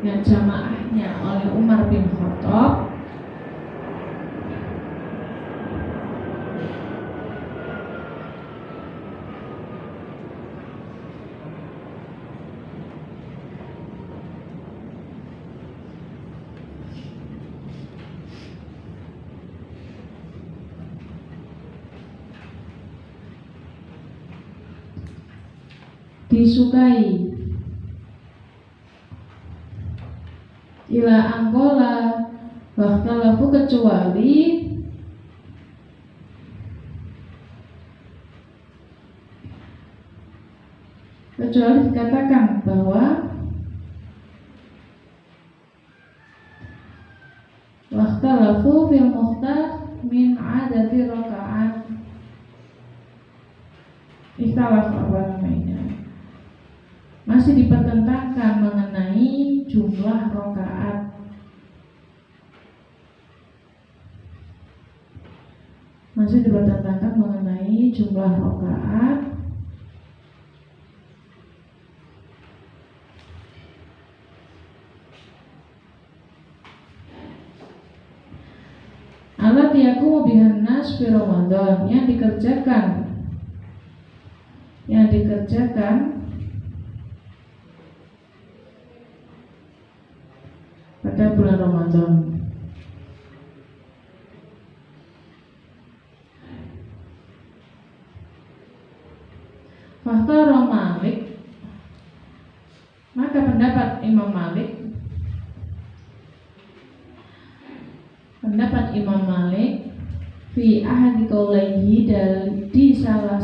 yang jamaahnya oleh Umar bin Khattab disukai. Ila angkola waktu kecuali dikatakan bahwa waktu fil mukhtar min adati rakaat istilaf apa namanya, masih dipertentangkan mengenai jumlah rakaat. Masih dipertentangkan mengenai jumlah rakaat. Alat yakumu bihan nas fi Ramadan, yang dikerjakan pada bulan Ramadan. Fakhtara Malik, maka pendapat Imam Malik fi ahadi qaulaihi, di salah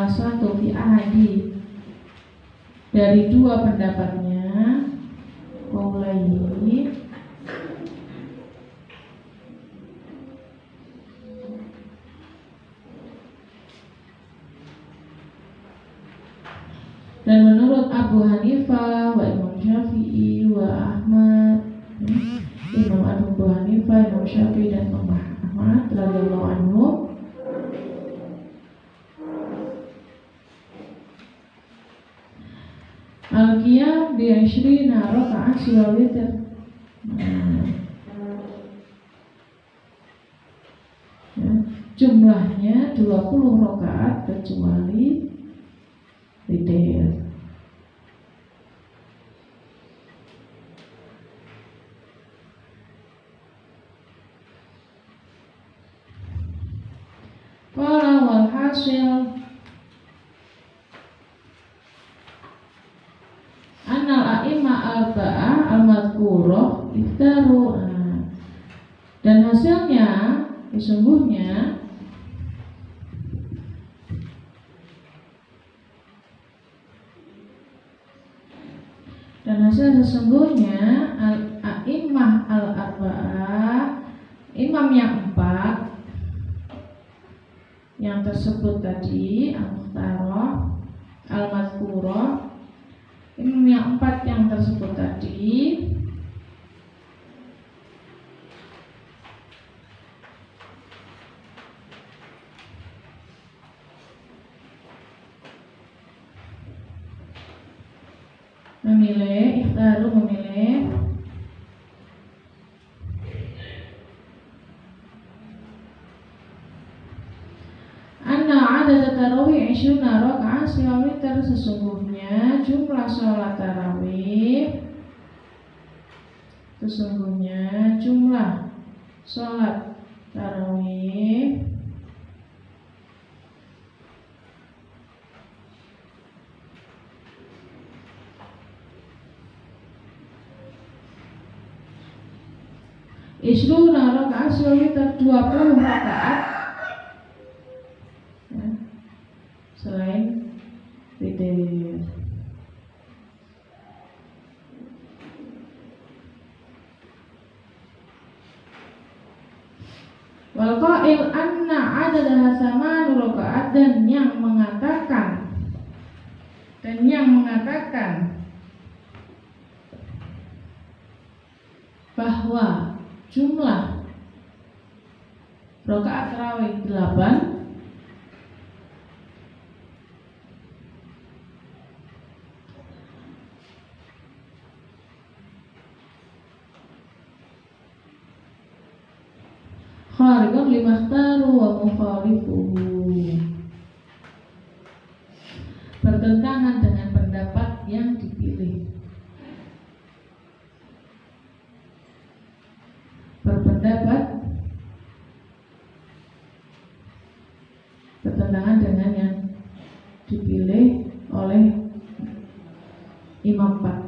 satu fi ahadi dari dua pendapatnya qaulaihi, dan menurut Abu Hanifah wa Imam Syafi'i wa Ahmad, Imam Abu Hanifah, Imam Syafi'i dan Imam Ahmad radhiyallahu anhu, al-qiyam bi 20 rakaat siwa witir. Jumlahnya 20 rakaat kecuali witir. Qala wal hasil annal a'imma arba'ah al-madhkurah iftaru, dan hasilnya sesungguhnya al-a'immah al-arba'ah, imam yang empat yang tersebut tadi, al-mukhtarah, al-madhkurah, imam yang empat yang tersebut tadi memilih anna adad tarawih 20 rakaat siwa witir, sesungguhnya jumlah sholat tarawih, isruna rakaat siwa witir, 20 rakaat selain witir. Wal qail anna adadaha samanu rakaat, dan yang mengatakan bahwa jumlah rakaat tarawih 8, khariqan limakhtaru wa mukhalifuhu, bertentangan dengan pendapat yang dipilih, bertentangan dengan yang dipilih oleh Imam Pak.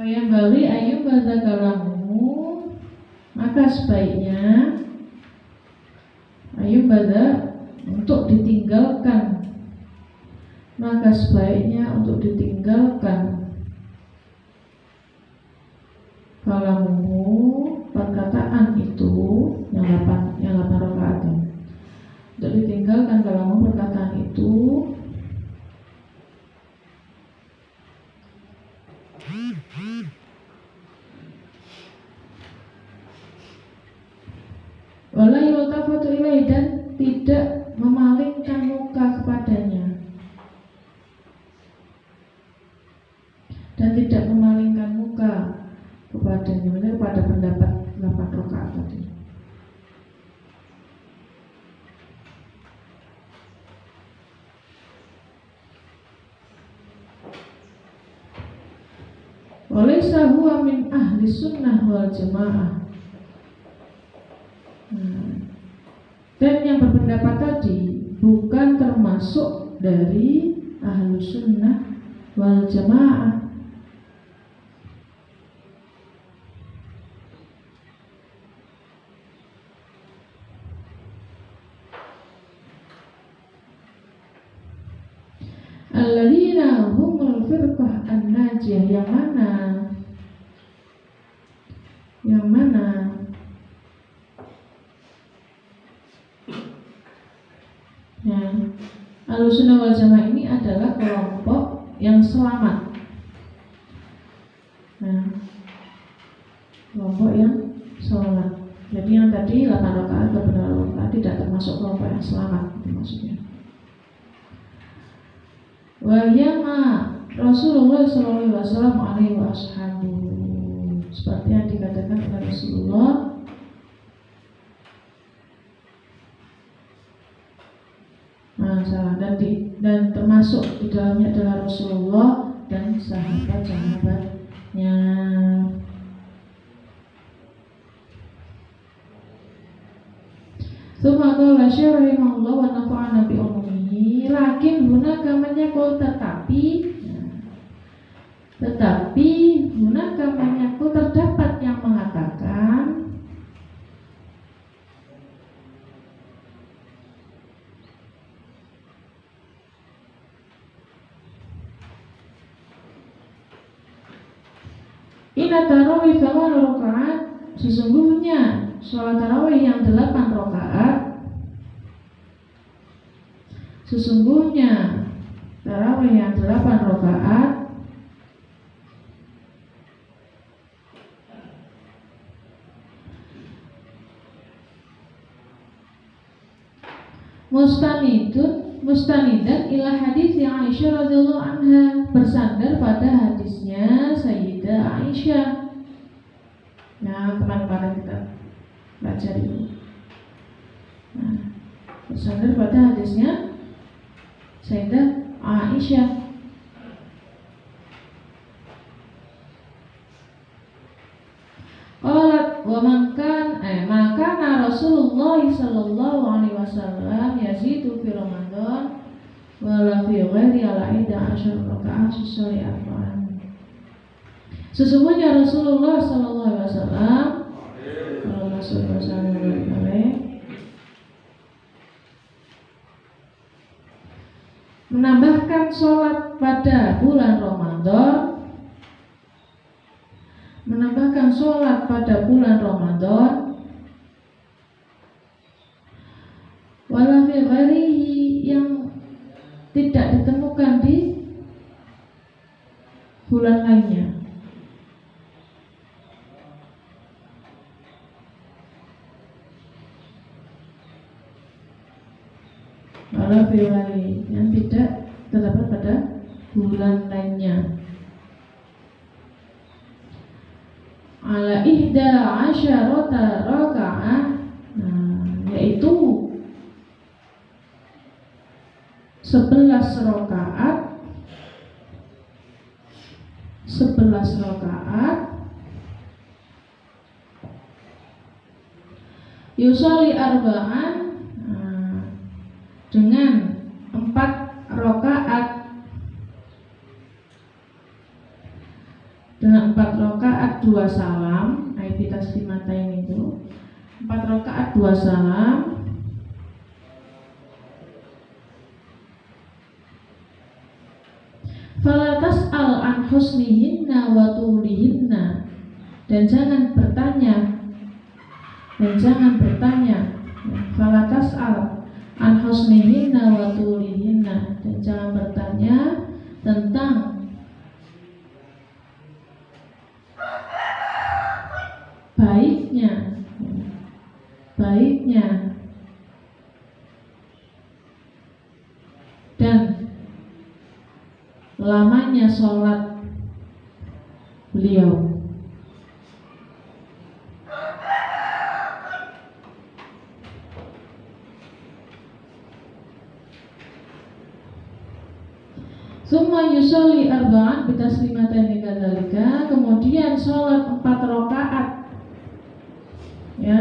Yang bagi ayub bazakalamu, maka sebaiknya ayub baza untuk ditinggalkan, maka sebaiknya untuk ditinggalkan kalamu, perkataan itu yang 8 rakaat, untuk ditinggalkan kalamu perkataan itu wala yultafatu ilaih, dan tidak memalingkan muka kepadanya, kepadanya, pada pendapat 8 rakaat tadi. Walaysa huwa min ahli sunnah wal jamaah. Dan yang berpendapat tadi bukan termasuk dari ahlu sunnah wal jamaah. Alladzina humul firqah an-najiyah, yang mana ya, Ahlussunnah wal Jamaah ini adalah kelompok yang selamat. Nah, kelompok yang selamat. Jadi yang tadi 8 rakaat tidak termasuk kelompok yang selamat, itu maksudnya. Wa yama Rasulullah sallallahu alaihi wasallam, seperti yang dikatakan oleh Rasulullah dan termasuk di dalamnya adalah Rasulullah dan sahabat-sahabatnya. Tsumma qala syarihullah wa nafa'ana bi umumihi, lakin hunaka man yaqul, tetapi hunaka man yaqul, terdapat yang mengatakan inna tarawih 8 rakaat, sesungguhnya sholat tarawih yang 8 rakaat, sesungguhnya tarawih yang 8 rakaat mustanidan ila hadis yang Aisyah radhiyallahu anha, bersandar pada hadisnya Sayyidah Aisyah. Nah, kemarin kita baca dulu. Nah, bersandar pada hadisnya Sayyidah Aisyah. Qalat wa maka Rasulullah sallallahu alaihi wasallam yazidu fi Ramadan wala fi ghairi ala 11 rakaat sesali arba'an. Sesungguhnya Rasulullah sallallahu alaihi wasallam menambahkan sholat pada bulan Ramadan, wala fi ghairihi, yang tidak ditemukan di bulan lainnya. Wala fi ghairihi, lain-lainnya. Ala ihda asyarata raka'ah, yaitu 11 rakaat 11 rakaat yusoli arba'an, dengan 4 rakaat dengan 4 rakaat 2 salam, ayat taslimatain itu 4 rakaat 2 salam. Fala tas'al an husnihinna wa tulihinna, dan jangan bertanya fala tas'al an husnihinna wa tulihinna, dan jangan bertanya tentang baiknya dan lamanya sholat beliau. Summa yusolli arba'an bitaslimatain kadzalika, kemudian sholat 4 rakaat, ya.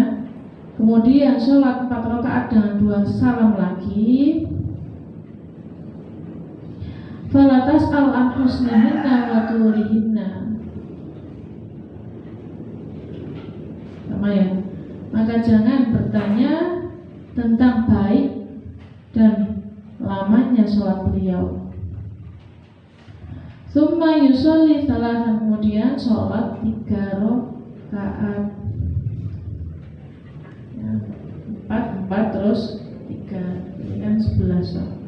Kemudian sholat 4 rakaat dengan 2 salam lagi. Fala tas'al an husnihinna wa tulihinna, sama ya. Maka jangan bertanya tentang baik dan lamanya sholat beliau. Summa yusolli salasan, kemudian sholat 3 rakaat, ya, 4 terus 3, ini kan 11.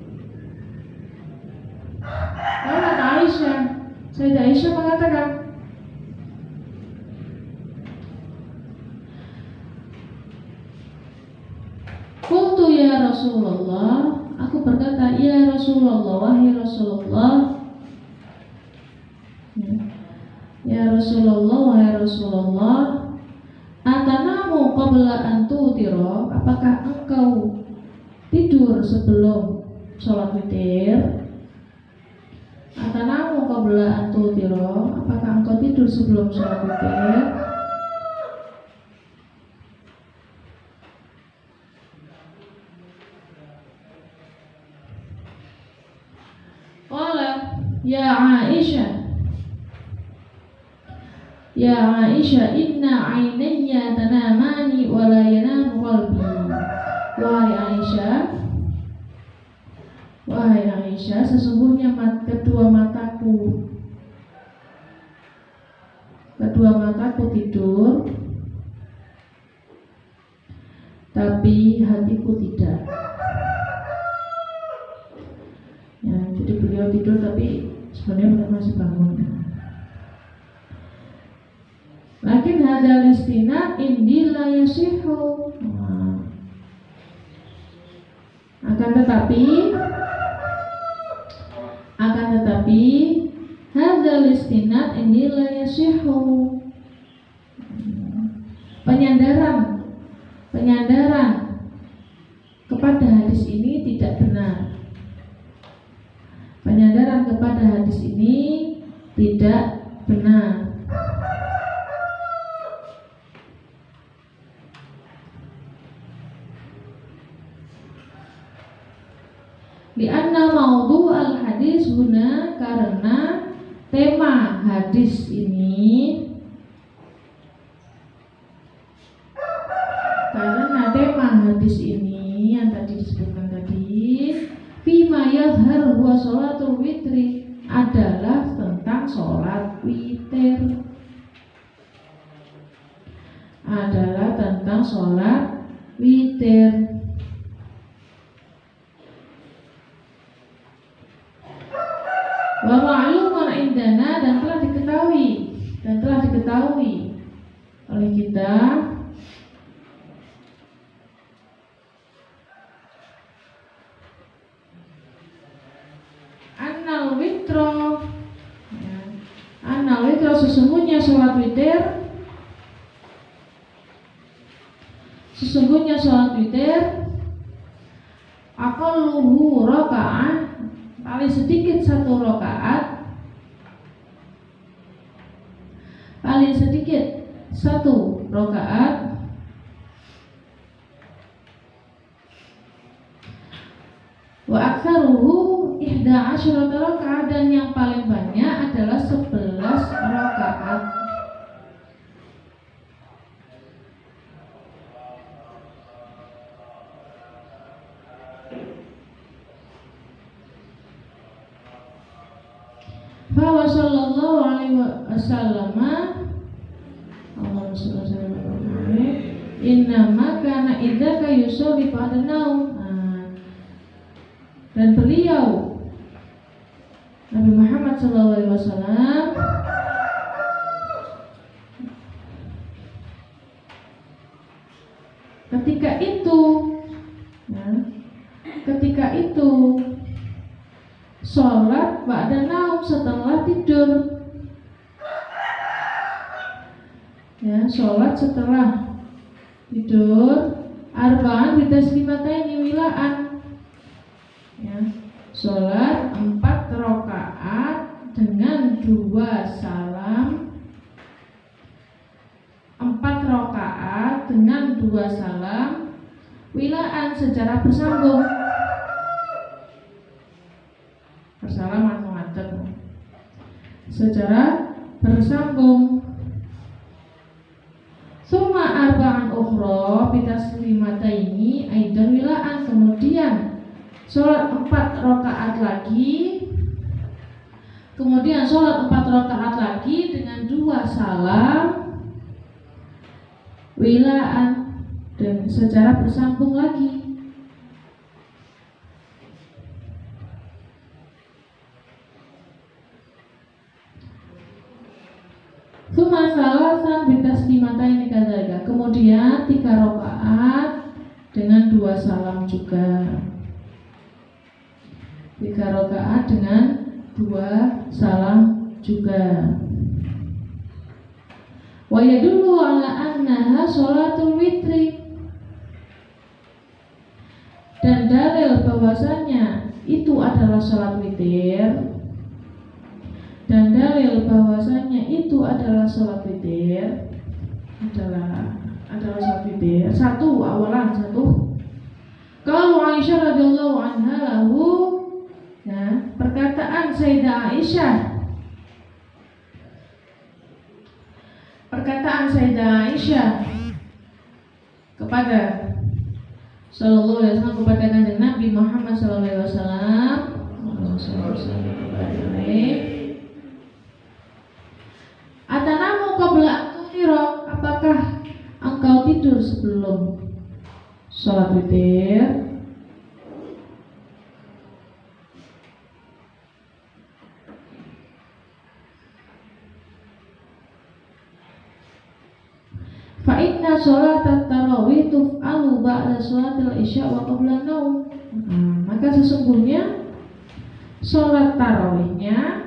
Kata Aisyah, Sayyidah Aisyah mengatakan, qultu ya Rasulullah, aku berkata, ya Rasulullah, wahai Rasulullah, ya Rasulullah, wahai Rasulullah, atanamu qabla an tutira, apakah engkau tidur sebelum sholat witir? Atanamu qabla an tutira, apakah engkau tidur sebelum sholat witir? Qala ya Aisyah, ya Aisyah, inna ainayya tanamani wa la yanamu qalbi. Wahai Aisyah, sesungguhnya kedua mataku tidur, tapi hatiku tidak. Ya, jadi beliau tidur tapi sebenarnya masih bangun. Lakin hadzal istinad indi la yasihu. Akan tetapi hadzal istinad indi la yasihu. Penyandaran kepada hadis ini tidak benar. Penyandaran kepada hadis ini tidak benar. Lianna maudhu al-hadis huna, karena tema hadis ini yang tadi disebutkan tadi, fima yazhar huwa sholatul witri, adalah tentang sholat witir, Wa ma'lumun indana, dan telah diketahui oleh kita annal witro, sesungguhnya sholat witir aqalluhu rakaat, paling sedikit satu rakaat, wa aktsaruhu 11 rakaat, dan yang paling banyak adalah 11 rakaat. Fa sallallahu alaihi wasallam innama kana idzaka yusolli ba'da naum. Dan beliau Nabi Muhammad SAW ketika itu sholat ba'da naum, setelah tidur. Sholat setelah tidur, arba'an bitaslimataini wilaan. Sholat 4 rakaat dengan 2 salam, 4 rakaat dengan 2 salam, wilaan secara bersambung. Bersalam atau ngadeg secara bersambung. Summa arba'an ukhra bitaslimataini aidan wilaan, kemudian sholat 4 rakaat lagi, dengan 2 salam, wilaan, dan secara bersambung lagi. Suma salasan bitaslimataini kadzalika, kemudian 3 rakaat dengan 2 salam juga. 3 rakaat dengan 2 salam juga. Wa yadullu ala annaha sholatul witri, dan dalil bahwasanya itu adalah sholat witir. Satu. Kalau Aisyah radhiyallahu anha lahu, perkataan Sayyidah Aisyah kepada sallallahu alaihi wasallam, kepada kanjeng Nabi Muhammad sallallahu alaihi wasallam, atanamu qabla an tuhira, apakah engkau tidur sebelum sholat witir? Fa inna sholatat tarawih tuf'alu ba'da sholatil isya wa qabla naum. Maka sesungguhnya sholat tarawihnya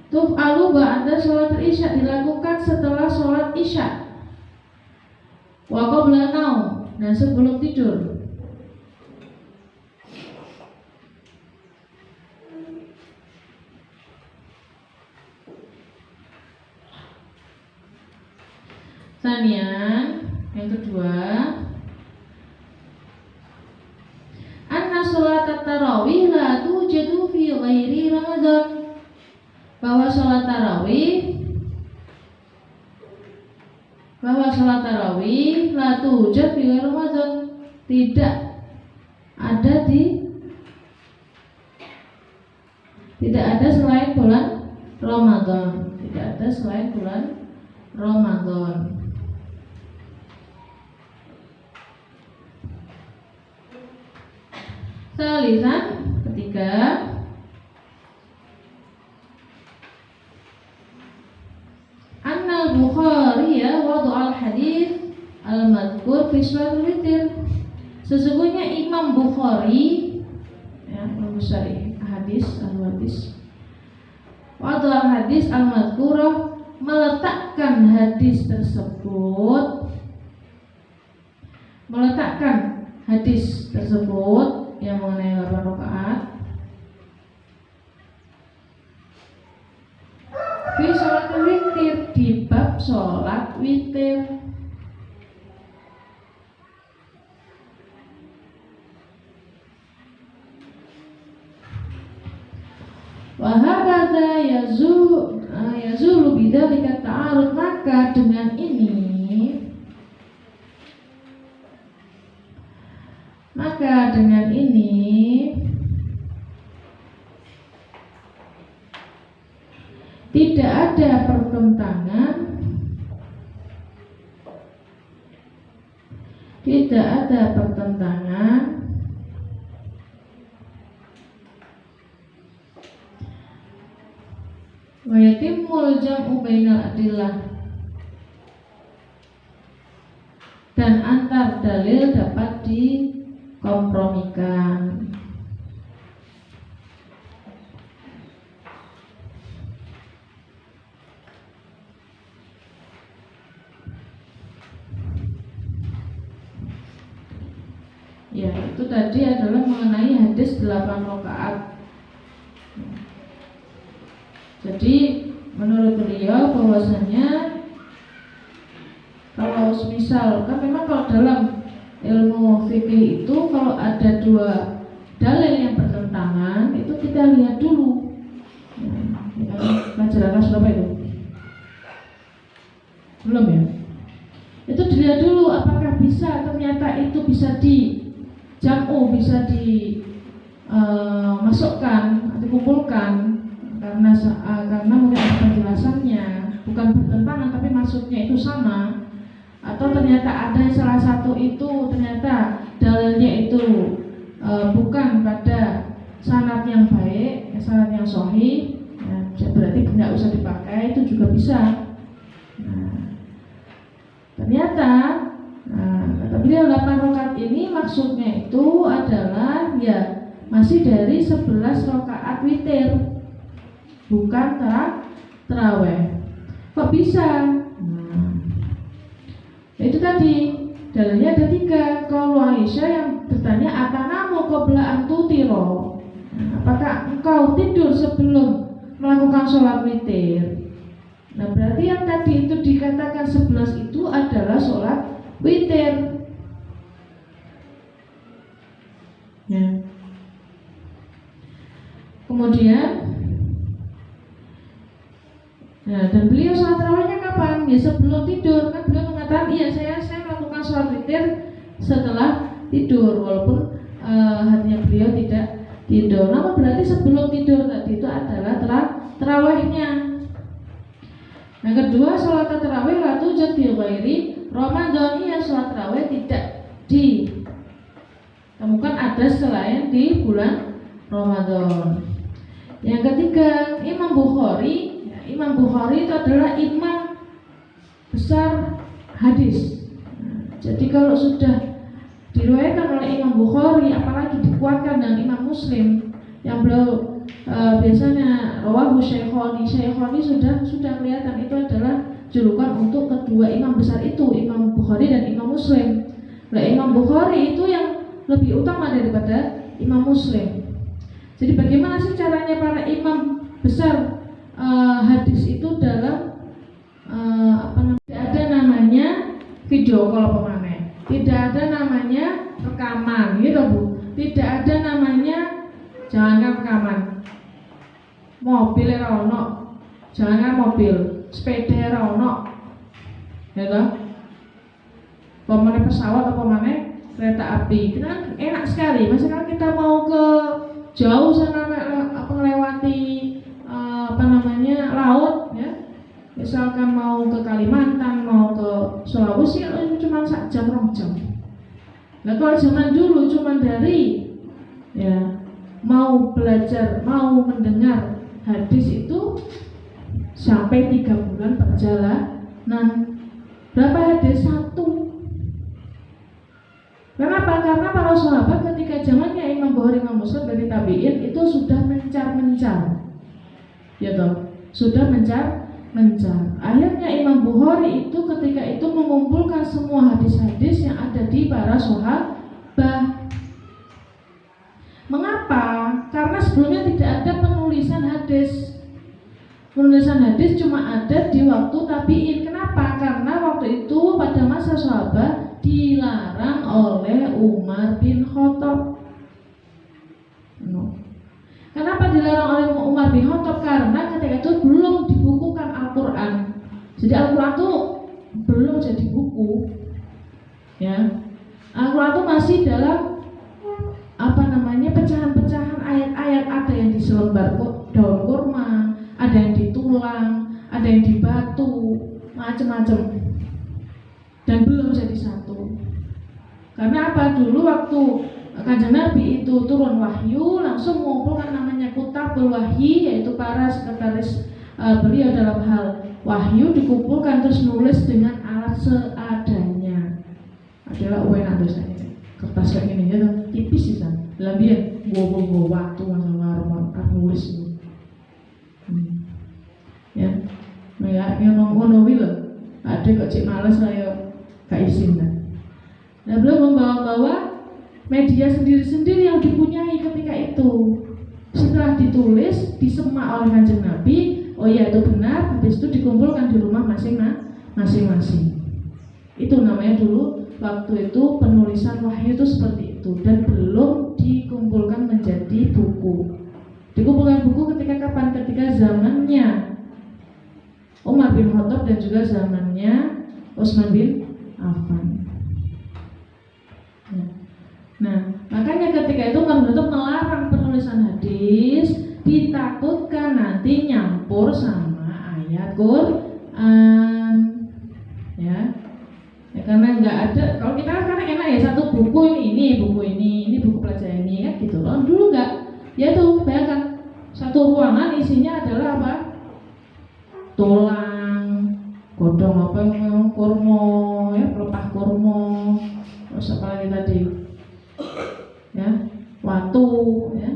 tuf'alu ba'da sholatil isya, dilakukan setelah sholat isya, wa qabla naum, dan sebelum tidur. Sanian, yang kedua, anna sholat tarawih la tujadu fi ghairi Ramadan, bahwa sholat tarawih la tujad fi ghairi Ramadan, tidak ada selain bulan Ramadan. Salisan, ketiga, Anna Bukhari wadu al-hadith al-madhkur fi sholatul witir, sesungguhnya Imam Bukhari syarih hadis al-hadis. Wadul hadis al-madhkurah, meletakkan hadis tersebut, yang mengenai 8 rakaat fi sholat witir, di bab sholat witir. Wahakata yazulu bidzalika ta'arud, maka dengan ini tidak ada pertentangan wa yatimul jam'u bainal adillah, dan antar dalil dapat dikompromikan. Ya, itu tadi adalah mengenai hadis 8 rakaat. Jadi menurut beliau bahwasanya kalau misal kan memang kalau dalam ilmu fikih itu kalau ada 2 dalil yang bertentangan itu kita lihat dulu. Pelajaran kelas berapa itu? Belum ya? Itu dilihat dulu apakah bisa, ternyata itu bisa dijamu, bisa dimasukkan, dikumpulkan karena mungkin ada penjelasannya, bukan bertentangan tapi maksudnya itu sama, atau ternyata ada salah satu itu ternyata dalilnya itu bukan pada sanad yang baik, sanad yang sahih, berarti tidak usah dipakai, itu juga bisa. Ternyata kata beliau 8 rakaat ini maksudnya itu adalah ya masih dari 11 rakaat witir, bukan taraweh. Kok bisa? Itu tadi dalilnya ada 3. Kalau Aisyah yang bertanya, atanamu qabla an tutiro, apakah engkau tidur sebelum melakukan sholat witir? Nah berarti yang tadi itu dikatakan 11 itu adalah sholat witir. Ya. Kemudian, dan beliau sholat tarawihnya kapan? Ya sebelum tidur. Kan beliau mengatakan, iya saya melakukan sholat witir setelah tidur, walaupun hatinya beliau tidak tidur. Namun berarti sebelum tidur tadi itu adalah tarawihnya. Yang kedua, sholat tarawih la tujad fi ghairi Ramadan, ya sholat tarawih tidak ditemukan ada selain di bulan Ramadan. Yang ketiga, Imam Bukhari itu adalah imam besar hadis. Jadi kalau sudah diriwayatkan oleh Imam Bukhari, apalagi dikuatkan dengan Imam Muslim yang beliau biasanya rawahu Syaikhoni sudah kelihatan itu adalah julukan untuk kedua imam besar itu, Imam Bukhari dan Imam Muslim. Nah, Imam Bukhari itu yang lebih utama daripada Imam Muslim. Jadi bagaimana sih caranya para imam besar hadis itu dalam tidak ada namanya video call pemane, tidak ada namanya rekaman gitu Bu, tidak ada namanya jangankan rekaman mobil rono, jangankan mobil sepeda rono gitu, pemane pesawat atau pemane kereta api. Kita kan enak sekali, misalkan kita mau ke jauh sana melewati laut ya, misalkan mau ke Kalimantan, mau ke Sulawesi, cuma 1 jam 2 jam. Nah kalau zaman dulu cuma dari ya mau belajar, mau mendengar hadis itu sampai 3 bulan perjalanan. Berapa hadis? 1. Kenapa? Karena para sahabat ketika zamannya Imam Bukhari, Imam Muslim dari tabi'in itu sudah mencar-mencar, ya toh, sudah mencar. Akhirnya Imam Bukhari itu ketika itu mengumpulkan semua hadis-hadis yang ada di para sahabat. Mengapa? Karena sebelumnya tidak ada penulisan hadis. Penulisan hadis cuma ada di waktu tabi'in. Kenapa? Karena waktu itu pada masa sahabat dilarang oleh Umar bin Khattab. Kenapa dilarang oleh Umar bin Khattab? Karena ketika itu belum dibukukan Al-Quran. Jadi Al-Quran itu belum jadi buku, ya. Al-Quran itu masih dalam pecahan-pecahan ayat-ayat. Ada yang di selembar daun kurma, ada yang di tulang, ada yang di batu, macam-macam. Dan belum jadi satu. Karena apa? Dulu waktu Kanjeng Nabi itu turun wahyu, langsung mengumpulkan namanya Kutabul Wahyi, yaitu para sekretaris beliau dalam hal wahyu, dikumpulkan terus nulis dengan alat seadanya. Adalah enak dosanya. Kertas kayak gini ya, tipis sih kan. Dalam dia bawa waktu masalah nulis itu. Ya, yang ngono wilo. Ada kok cek malas saya gak izin kan. Nah, belum membawa media sendiri-sendiri yang dipunyai ketika itu. Setelah ditulis, disemak oleh Kanjeng Nabi, oh iya itu benar, habis itu dikumpulkan di rumah masing-masing. Itu namanya dulu waktu itu penulisan wahyu itu seperti itu, dan belum dikumpulkan menjadi buku. Dikumpulkan buku ketika kapan? Ketika zamannya Umar bin Khattab dan juga zamannya Utsman bin Affan. Nah, makanya ketika itu Umar bin Khattab melarang penulisan hadis, ditakutkan nanti nyampur sama ayat Quran, ya. Karena nggak ada, kalau kita kan enak ya, satu buku ini buku pelajaran ini kan gitu loh. Dulu nggak, ya tuh bayangkan satu ruangan isinya adalah apa? Tulang, godong apa yang kurma, ya pelepah kurma, terus apa lagi tadi, ya watu, ya.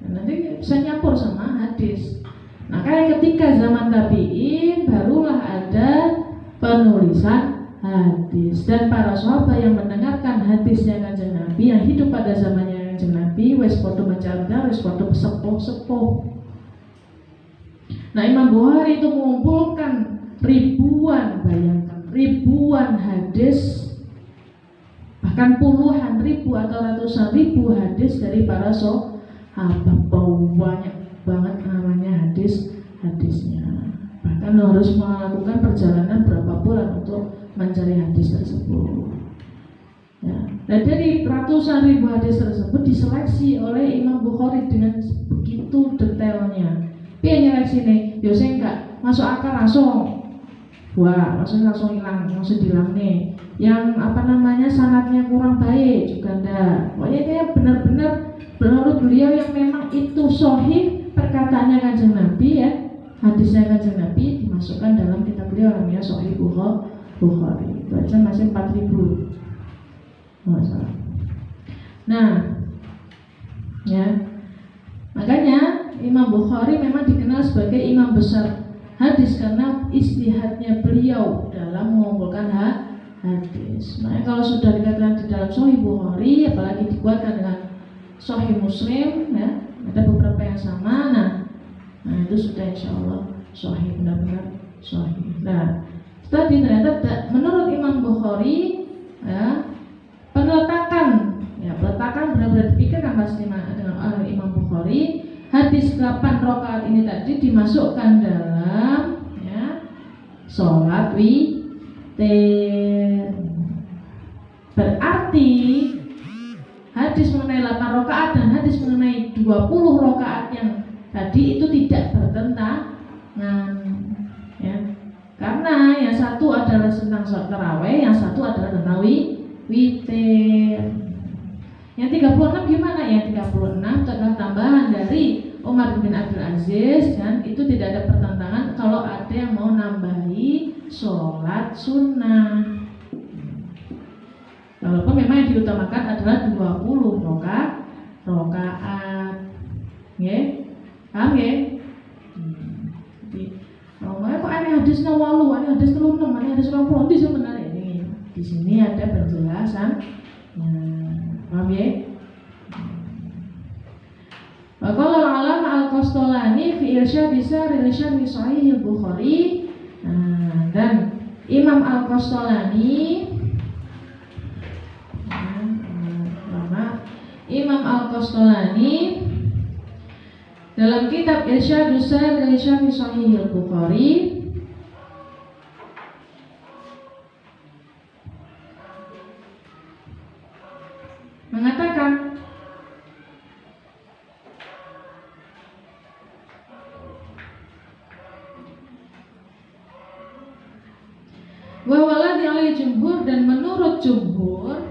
Dan nanti bisa nyampur sama hadis. Nah, kayak ketika zaman tabi'in barulah ada penulisan hadis, dan para sahabat yang mendengarkan hadisnya Kanjeng Nabi, yang hidup pada zamannya Kanjeng Nabi, wis padha maca, wis padha sepuh. Nah, Imam Bukhari itu mengumpulkan ribuan, bayangkan ribuan hadis, bahkan puluhan ribu atau ratusan ribu hadis dari para sahabat. Banyak banget namanya hadisnya. Bahkan harus melakukan perjalanan berapa bulan untuk mencari hadis tersebut. Ya. Dan dari ratusan ribu hadis tersebut diseleksi oleh Imam Bukhari dengan begitu detailnya. Dia nyeleksi nih, saya enggak masuk akal langsung, langsung hilang, langsung hilang nih. Yang sanadnya kurang baik juga enggak. Pokoknya dia benar-benar menurut beliau yang memang itu sahih perkataannya Kanjeng Nabi, ya. Hadisnya Kanjeng Nabi dimasukkan dalam kitab beliau namanya Sahih Bukhari. Baca masih 4.000 masalah. Nah, ya, makanya Imam Bukhari memang dikenal sebagai imam besar hadis karena istihadnya beliau dalam mengumpulkan hadis. Nah, kalau sudah dikatakan di dalam Sahih Bukhari, apalagi dikuatkan dengan Sahih Muslim, ya, ada beberapa yang sama. Nah itu sudah insya Allah sahih, benar-benar sahih. Nah, tadi ternyata menurut Imam Bukhari, ya, peletakan benar-benar dipikirkan pasti dengan oleh Imam Bukhari. Hadis 8 rakaat ini tadi dimasukkan dalam, ya, sholat witir. Berarti hadis mengenai 8 rakaat dan hadis mengenai 20 rakaat yang tadi itu tidak bertentangan, ya. Karena yang satu adalah tentang sholat tarawih, yang satu adalah tentang witir. Yang 36 gimana? Yang 36 adalah tambahan dari Umar bin Abdul Aziz, dan itu tidak ada pertentangan kalau ada yang mau nambahi sholat sunnah. Walaupun memang yang diutamakan adalah 20 rakaat. Nggih. Paham nggih? Jadi kok ane hadis 8, ane hadis 36, ane hadis 20 di sebenarnya ini. Di sini ada penjelasan. Paham nggih? Qala al-Alam al-Qastolani fi irsyad rilishan fi Sahih al-Bukhari. Dan Imam al-Qastolani Imam al-Qastolani dalam kitab Irsyad rilishan fi Sahih al-Bukhari mengatakan wawaladi alaihi jumhur dan menurut jumhur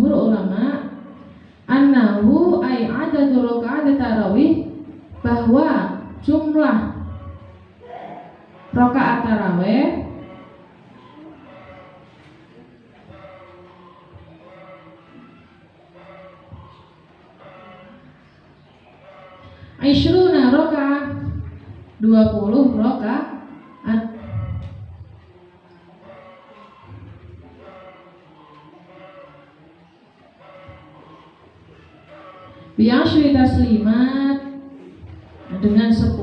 ulama annahu ay adadu rakaat tarawih bahwa jumlah rakaat tarawih Aisyuruna rakaat 20 rakaat bi'asyri taslimat dengan 10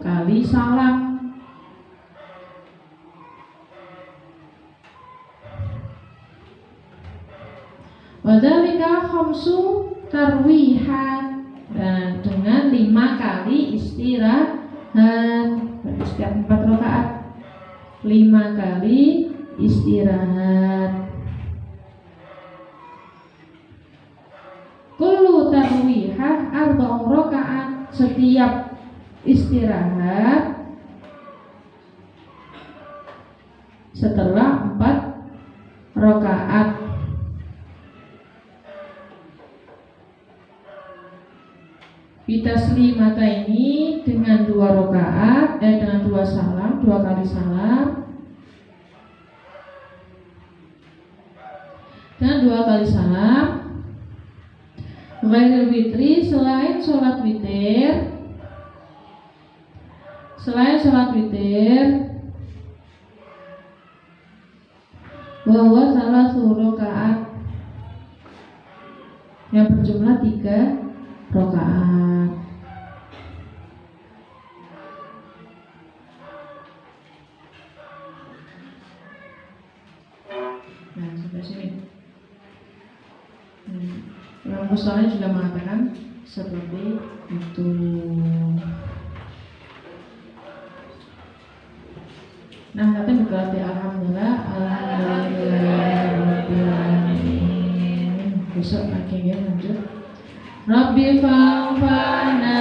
kali salam. Wadzalika khamsu tarwihat dan dengan 5 kali istirahat. Berarti setiap 4 rakaat 5 kali istirahat. Kullu tarwihah arba'u rakaat, setiap istirahat setelah 4 rakaat. Bitaslimata ini dengan 2 rakaat, dengan 2 salam, 2 kali salam, dan 2 kali salam. Ghairil witri, selain sholat witir, bahwa salah rakaat yang berjumlah 3 rakaat. Nah, sampai sini. Imam Ghazali juga mengatakan seperti itu. Nah, nanti berarti alhamdulillah besok lagi ya lanjut. Rabbi fa'fana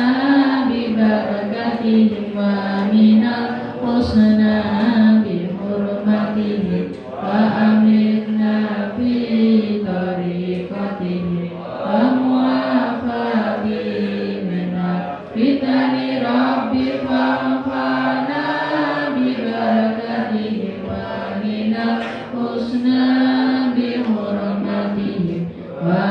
bi barakatihi wa minal husna bi hurmatihi wa amirna fi tariqatihi wa mu'afati minna fitani. Rabbi fa'fana bi barakatihi wa minal husna bi hurmatihi wa